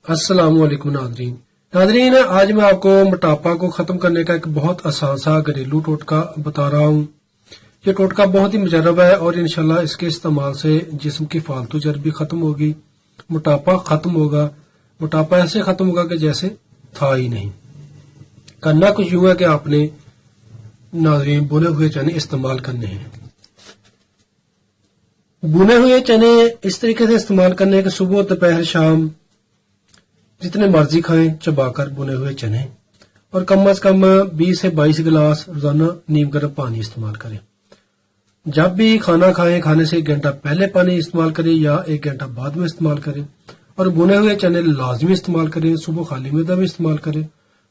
السلام علیکم ناظرین، آج میں آپ کو موٹاپا کو ختم کرنے کا ایک بہت آسان سا گھریلو ٹوٹکا بتا رہا ہوں۔ یہ ٹوٹکا بہت ہی مجرب ہے اور انشاءاللہ اس کے استعمال سے جسم کی فالتو چربی ختم ہوگی، موٹاپا ختم ہوگا، موٹاپا ایسے ختم ہوگا کہ جیسے تھا ہی نہیں۔ کرنا کچھ یوں ہے کہ آپ نے ناظرین بنے ہوئے چنے استعمال کرنے ہیں۔ بنے ہوئے چنے اس طریقے سے استعمال کرنے ہیں کہ صبح دوپہر شام جتنے مرضی کھائیں چبا کر بنے ہوئے چنے، اور کم از کم 20 سے 22 گلاس روزانہ نیم گرم پانی استعمال کریں۔ جب بھی کھانا کھائیں کھانے سے 1 گھنٹہ پہلے پانی استعمال کریں یا 1 گھنٹہ بعد میں استعمال کریں، اور بنے ہوئے چنے لازمی استعمال کریں، صبح خالی معدہ بھی استعمال کریں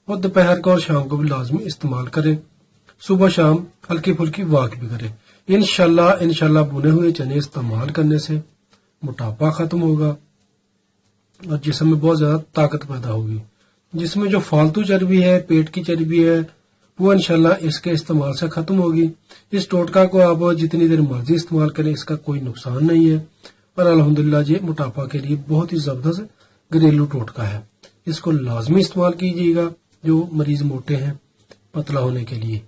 اور دوپہر کو اور شام کو بھی لازمی استعمال کریں، صبح شام ہلکی پھلکی واک بھی کریں۔ انشاءاللہ بنے ہوئے چنے استعمال کرنے سے موٹاپا ختم ہوگا اور جسم میں بہت زیادہ طاقت پیدا ہوگی۔ جس میں جو فالتو چربی ہے، پیٹ کی چربی ہے، وہ انشاءاللہ اس کے استعمال سے ختم ہوگی۔ اس ٹوٹکا کو آپ جتنی دیر مرضی استعمال کریں، اس کا کوئی نقصان نہیں ہے، اور الحمدللہ یہ موٹاپا کے لیے بہت ہی زبردست گھریلو ٹوٹکا ہے۔ اس کو لازمی استعمال کیجیے گا جو مریض موٹے ہیں پتلا ہونے کے لیے۔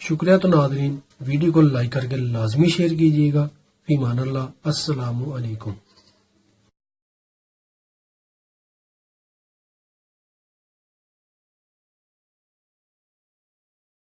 شکریہ۔ تو ناظرین، ویڈیو کو لائک کر کے لازمی شیئر کیجیے گا۔ فی امان اللہ، السلام علیکم۔